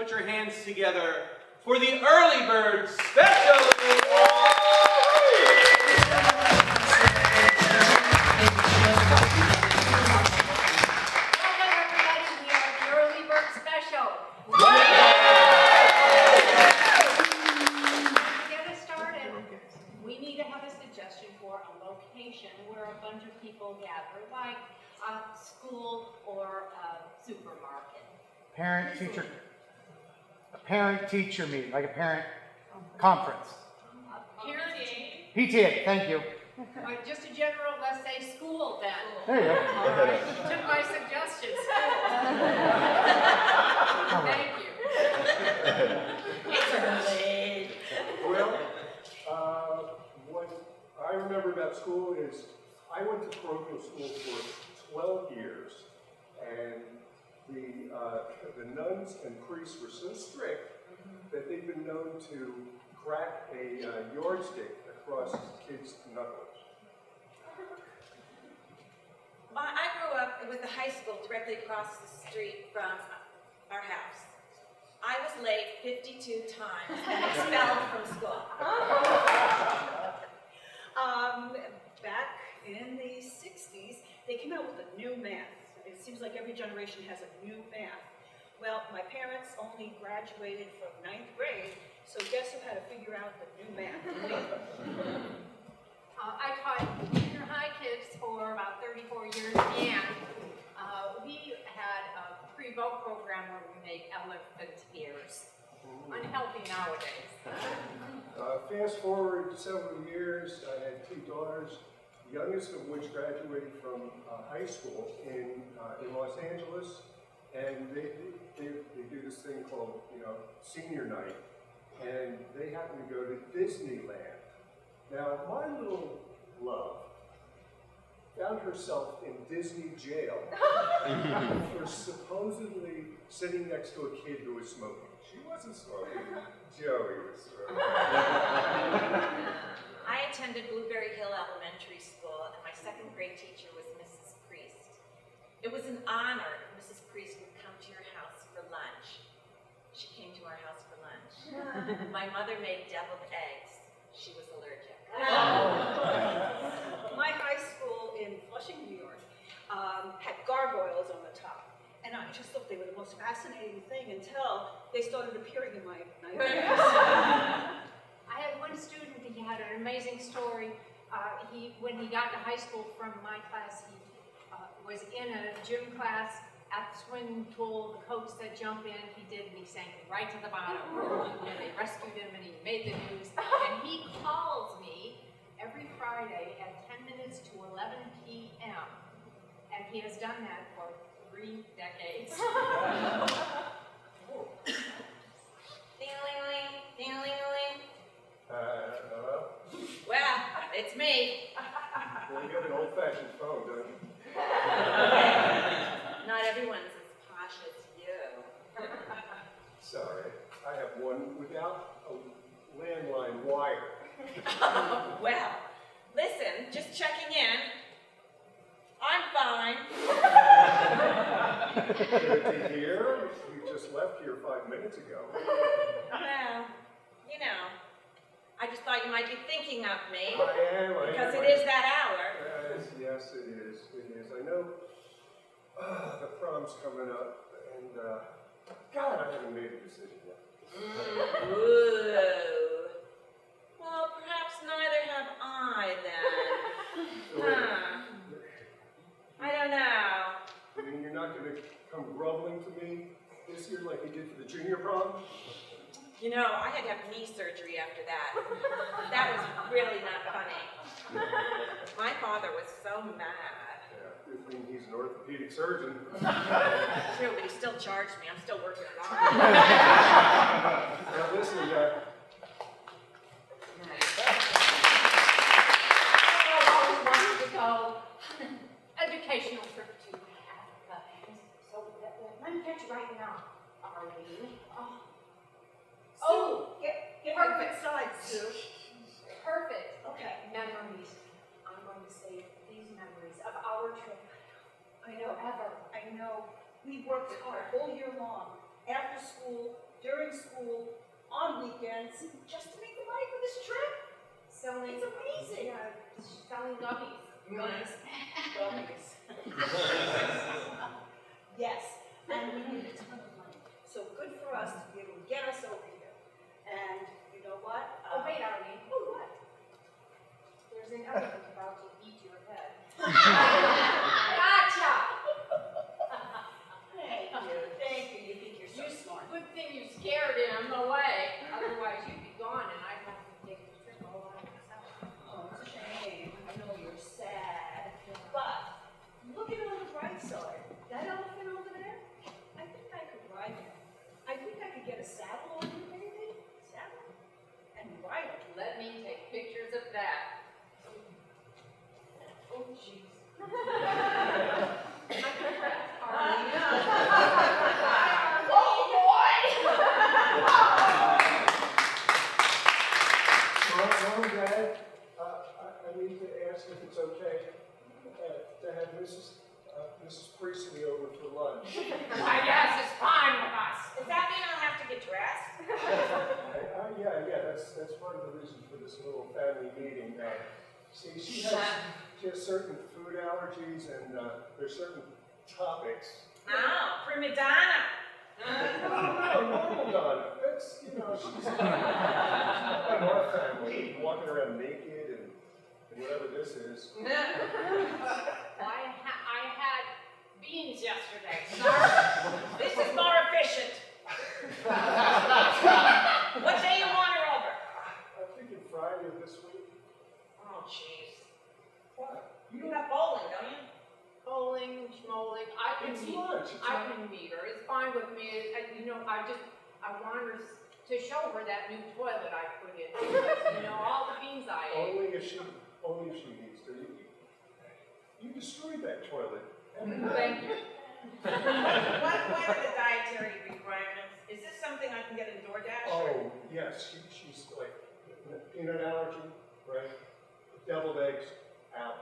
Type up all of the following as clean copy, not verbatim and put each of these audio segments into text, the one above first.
put your hands together for the Early Bird Special. Where a bunch of people gather, like a school or a supermarket. Parent-teacher meeting, like a parent conference. PTA. PTA, thank you. Just a general, let's say school then. There you go. All right. You took my suggestion, school. Thank you. It's early. Well, what I remember about school is I went to parochial school for 12 years, and the nuns and priests were so strict that they've been known to crack a yardstick across kids' knuckles. Well, I grew up with the high school directly across the street from our house. I was late 52 times and expelled from school. Back in the 60s, they came out with a new math. It seems like every generation has a new math. Well, my parents only graduated from 9th grade, so guess who had to figure out the new math? I taught junior high kids for about 34 years, and we had a pre-vote program where we made elephant ears. Unhealthy nowadays. Fast forward several years, I had two daughters, the youngest of which graduated from high school in Los Angeles, and they do this thing called, senior night, and they happen to go to Disneyland. Now, my little love found herself in Disney jail for supposedly sitting next to a kid who was smoking. She wasn't smoking, Joey was smoking. I attended Blueberry Hill Elementary School, and my second grade teacher was Mrs. Priest. It was an honor if Mrs. Priest would come to your house for lunch. She came to our house for lunch. My mother made deviled eggs. She was allergic. My high school in Flushing, New York, had gargoyles on the top. And I just thought they were the most fascinating thing until they started appearing in my nightmares. I had one student, he had an amazing story. When he got to high school from my class, he was in a gym class at the swimming pool. The coach said jump in, he did, and he sank right to the bottom. And they rescued him and he made the news. And he calls me every Friday at 10 minutes to 11 p.m. And he has done that for 3 decades. Ding-a-ling-a-ling, ding-a-ling-a-ling. Hello? Well, it's me. Well, you got an old-fashioned phone, don't you? Not everyone's as posh as you. Sorry, I have one without a landline wire. Well, listen, just checking in. I'm fine. Good to hear. You just left here 5 minutes ago. Well, I just thought you might be thinking of me. I am. Because it is that hour. Yes, it is. I know the prom's coming up, and God, I haven't made a decision yet. Ooh. Well, perhaps neither have I then. Huh. I don't know. You mean you're not going to come groveling to me this year like you did for the junior prom? I had to have knee surgery after that. That was really not funny. My father was so mad. Yeah, good thing he's an orthopedic surgeon. True, but he still charged me. I'm still working it off. Now listen, I always wanted to go educational trip to Africa. So let me get you right now, Arlene. Oh, Give her a good side, Sue. perfect. Okay. Memories. I'm going to save these memories of our trip. I know. Forever. I know. We worked hard all year long, after school, friends just to make the money for this trip. Selling. It's amazing. Yeah, selling gummies. Gummies. Gummies. Yes, and we need a ton of money. So good for us to be able to get us over here. And you know what? Oh, wait, Arlene. Oh, what? There's an elephant about to eat your head. Gotcha! Thank you. Thank you. You think you're so smart. Good thing you scared him away. Otherwise, you'd be gone and I'd have to take the trip all by myself. Oh, it's a shame. I know you're sad. But look at it on the bright side. That elephant over there, I think I could ride him. I think I could get a saddle on him, maybe? Saddle? And ride him. Let me take pictures of that. Oh, jeez. Mom, Dad, I need to ask if it's okay to have Mrs. Priestley over for lunch. I guess it's fine with us. Does that mean I'll have to get dressed? Yeah, that's part of the reason for this little family meeting. See, she has certain food allergies and there's certain topics. Oh, prima donna. No, normal Donna. That's, she's not like our family, walking around naked and whatever this is. I had beans yesterday. This is more efficient. What day you want her over? I'm thinking Friday of this week. Oh, jeez. What? You got bowling, don't you? Bowling, schmoling, I can It's meet. lunch. I can meet her. It's fine with me. I want her to show her that new toilet I put in. All the beans I ate. Only if she needs to. You destroyed that toilet. Thank you. What are the dietary requirements? Is this something I can get in DoorDash? Oh, yes, she's like peanut allergy, right? Deviled eggs, out.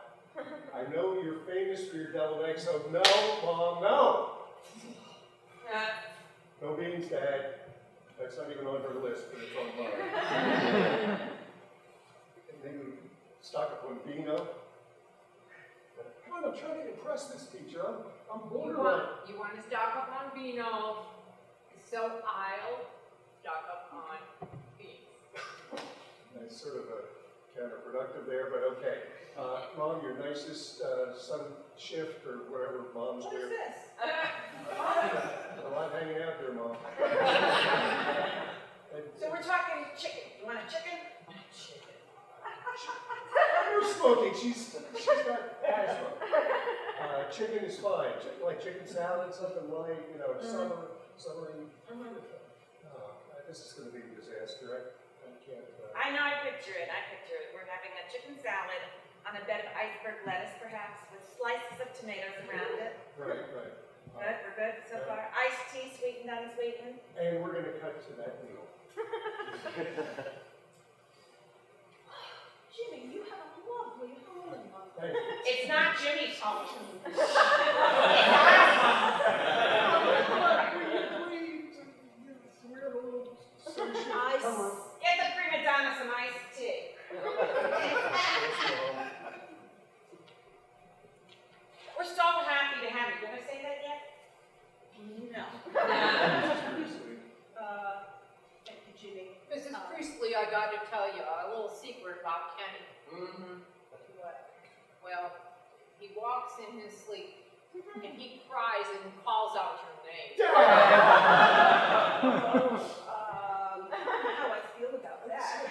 I know you're famous for your deviled eggs, so no, Mom, no! No beans, Dad. That's not even on her list, but it's on mine. And maybe stock up on vino. Come on, I'm trying to impress this teacher. I'm borderline. You want to stock up on vino, so I'll stock up on beans. That's sort of counterproductive there, but okay. Mom, your nicest sun shift or whatever moms What wear. is this? A lot hanging out there, Mom. So we're talking chicken. You want a chicken? No smoking. She's got asthma. Chicken is fine. Like chicken salad, something light, summery. This is going to be a disaster. I can't. I know, I picture it. We're having a chicken salad on a bed of iceberg lettuce, perhaps, with slices of tomatoes around it. Right. Good, we're good so far. Iced tea, sweetened, unsweetened. And we're going to cut to that meal. Jimmy, you have a lovely home. Thank you. It's not Jimmy's home. Get the prima donna some iced tea. We're so happy to have you. Did I say that yet? No. Thank you, Jimmy. Mrs. Priestley, I got to tell you a little secret about Kenny. What? Well, he walks in his sleep and he cries and calls out your name. How I feel about that.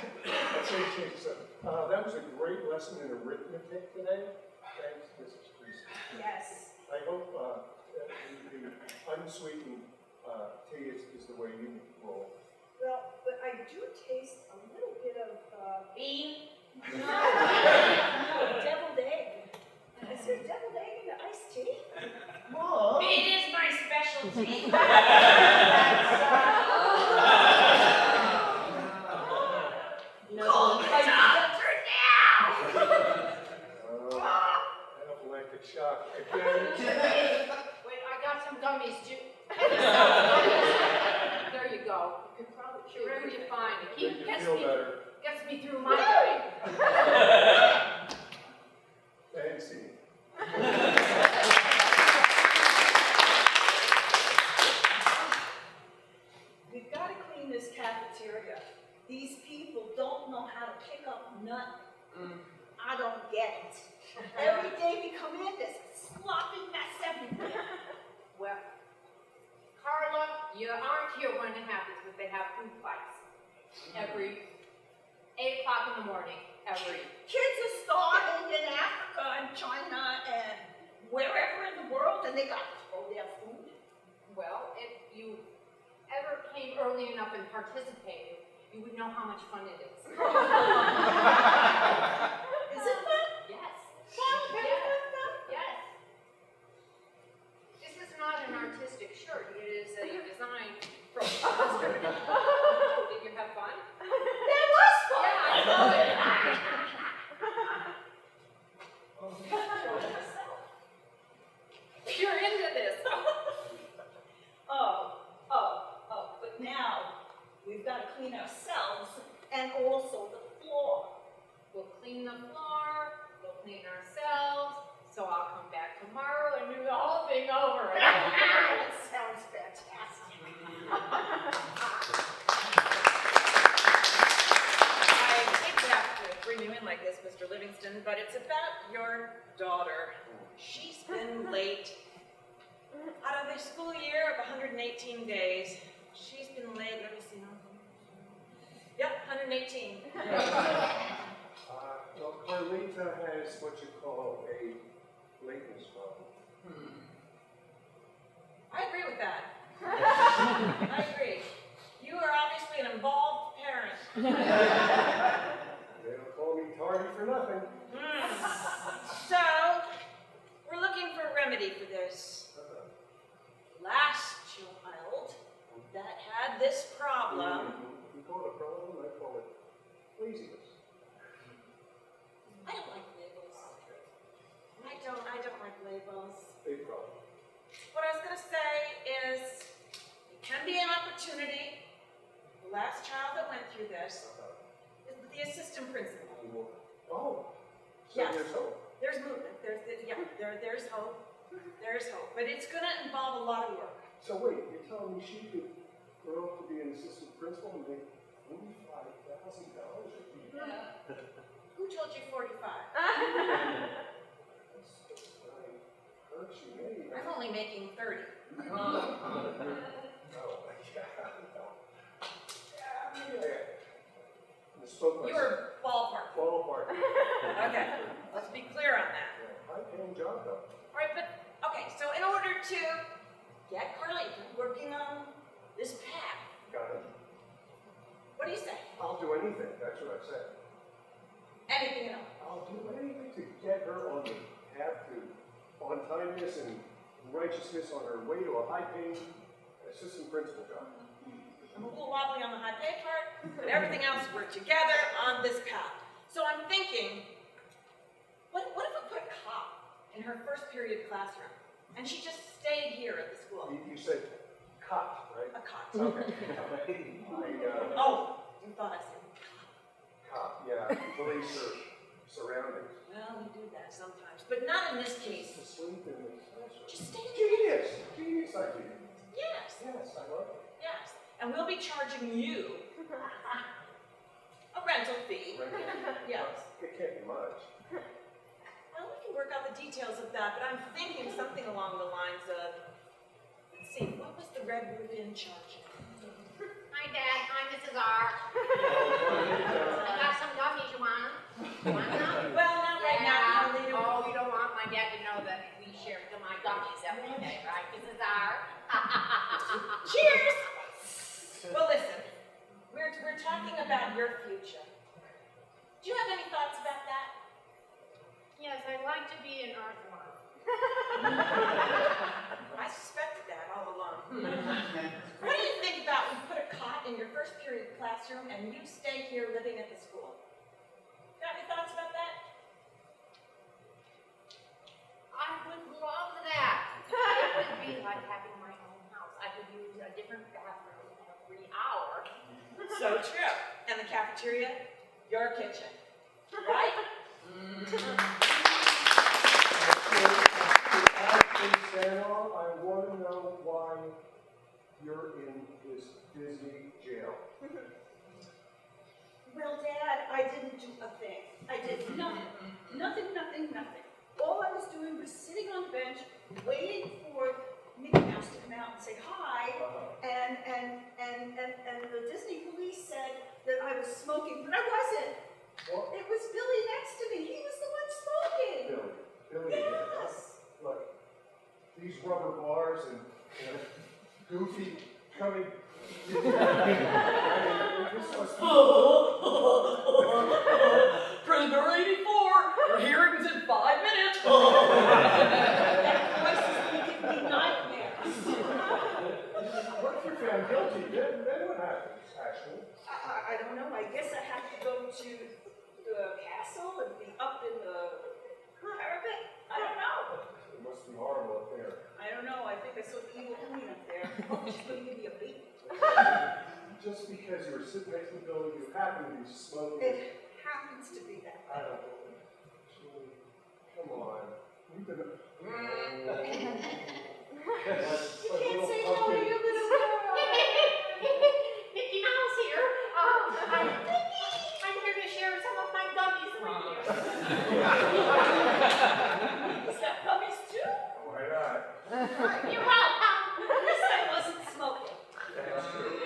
That was a great lesson in arithmetic today. Thanks, Mrs. Priestley. Yes. I hope the unsweetened tea is the way you roll. Well, but I do taste a little bit of, Bean? no, deviled egg. Is there deviled egg in the iced tea? Mom! It is my specialty. Call the doctor now! Anaphylactic shock again. Wait, I got some gummies too. There you go. go. You could probably Wherever you find it. Make you feel better. Gets me through my day. Fancy. We've got to clean this cafeteria. These people don't know how to pick up nothing. I don't get it. Every day we come in, there's a sloppy mess everywhere. Well, Carla, you aren't here when it happens, but they have food fights. Every 8 o'clock in the morning, every. Kids are starving in Africa and China and wherever in the world, and they got to throw their food. Well, if you ever came early enough and participated, you would know how much fun it is. Is it fun? Yes. Fun? Very fun, fun? Yes. This is not an artistic shirt. It is a design from Did you have fun? That was fun! Yeah, I know it. You're into this. But now we've got to clean ourselves and also the floor. We'll clean the floor, we'll clean ourselves, so I'll come back tomorrow and do the whole thing over again. That sounds fantastic. I hate to have to bring you in like this, Mr. Livingston, but it's about your daughter. She's been late. Out of the school year of 118 days, she's been late, let me see. Yep, 118. Well, Carlita has what you call a lateness problem. I agree with that. I agree. You are obviously an involved parent. They don't call me tardy for nothing. So, we're looking for a remedy for this. Last child that had this problem. You call it a problem, I call it laziness. I don't like labels. I don't like labels. Big problem. What I was going to say is, it can be an opportunity. The last child that went through this is the assistant principal. Oh, so Yes. there's hope. There's movement. There's hope. There's hope. But it's going to involve a lot of work. So wait, you're telling me she could grow up to be an assistant principal and make $45,000 a year? Who told you 45? That's what I heard she made. I'm only making 30. You were ballpark. Ballpark. Okay, let's be clear on that. High-paying job though. All right, but, okay, so in order to get Carlita working on this path, Got it. what do you say? I'll do anything, that's what I said. Anything at all? I'll do anything to get her on the path to on-timeness and righteousness on her way to a high-paying assistant principal job. I'm a little wobbly on the high pay part, but everything else, we're together on this path. So I'm thinking, what if we put a cop in her first period classroom, and she just stayed here at the school? You said cop, right? A cop. Okay. Oh, you thought I said Cop, yeah, police are surroundings. well, we do that sometimes, but not in this case. Asleep in the classroom. Just stay here. Genius idea. Yes, Yes, I love it. yes. And we'll be charging you a rental fee. Yes. It can't be much. Well, we can work out the details of that, but I'm thinking something along the lines of, let's see, what was the Red Roof Inn charge? Hi, Dad. Hi, Mrs. R. I got some gummies. You want them? Want them? Well, not right now, Carlita. Oh, you don't want my dad to know that we share my gummies every day, right, Mrs. R? Cheers! Well, listen, we're talking about your future. Do you have any thoughts about that? Yes, I'd like to be an earthworm. I suspected that all along. What do you think about we put a cot in your first period classroom and you stay here living at the school? Got any thoughts about that? I would love that. It would be like having my own house. I could use a different bathroom every hour. So true. And the cafeteria, your kitchen, right? Santa, I want to know why you're in this Disney jail. Well, Dad, I didn't do a thing. I did nothing. Nothing. All I was doing was sitting on the bench, waiting for Mickey Mouse to come out and say hi. And the Disney police said that I was smoking, but I wasn't. Well, It was Billy next to me. He was the one smoking. Billy, Yes. look, these rubber bars and Goofy coming. I mean, this must be. Prisoner 84, your hearing's in 5 minutes. That voice is going to give me nightmares. What if you're found guilty? Then what happens, actually? I don't know. I guess I have to go to the castle and be up in the parapet. I don't know. It must be horrible up there. I don't know. I think I saw the evil queen up there. Oh, she's going to give me a beat. Just because you were sitting next to the building, you happen to be smoking. It happens to be that. I don't know. Julie, come on. We've been. You can't say no to your little girl. Mickey Mouse here. I'm here to share some of my gummies with you. Is that puppies too? Why not? You're welcome. At least I wasn't smoking. That's true.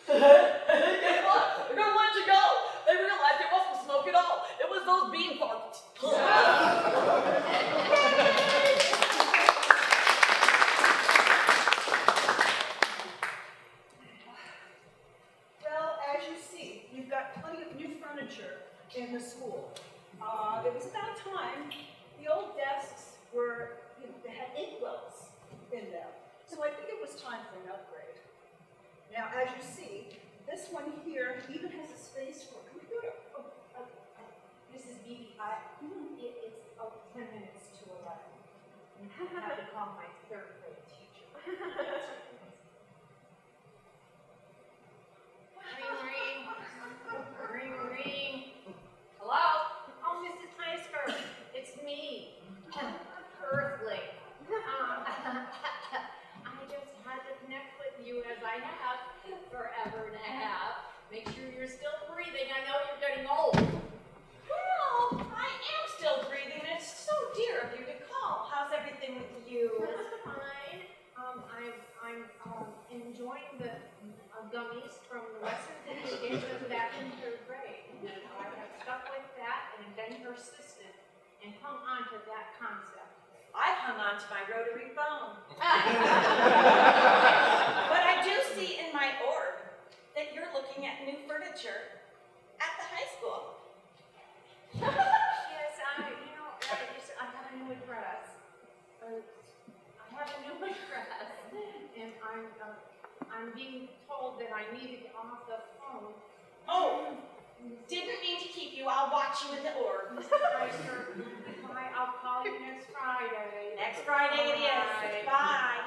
Guess what? They're gonna let you go. They realized it wasn't smoke at all. It was those bean farts. Well, as you see, we've got plenty of new furniture in the school. It was about time. The old desks were, they had inkwells in them. So I think it was time for an upgrade. Now, as you see, this one here even has a space for a computer. Mrs. Beebe, it's 10 minutes to 11. I have to call my third grade teacher. Ring. Hello? Oh, Mrs. Heisker, it's me, Earthling. I just had to connect with you as I have forever and a half. Make sure you're still breathing. I know you're getting old. Well, I am still breathing, and it's so dear of you to call. How's everything with you? That's fine. I'm enjoying the gummies from the lessons that you gave us back in third grade. And I have stuck with that and been persistent and hung on to that concept. I've hung on to my rotary phone. But I do see in my org that you're looking at new furniture at the high school. Yes, I have a new address. And I'm being told that I need to get off the phone. Oh, didn't mean to keep you. I'll watch you in the org. Mr. Heisker, bye. I'll call you next Friday. Next Friday it is. Bye. Bye.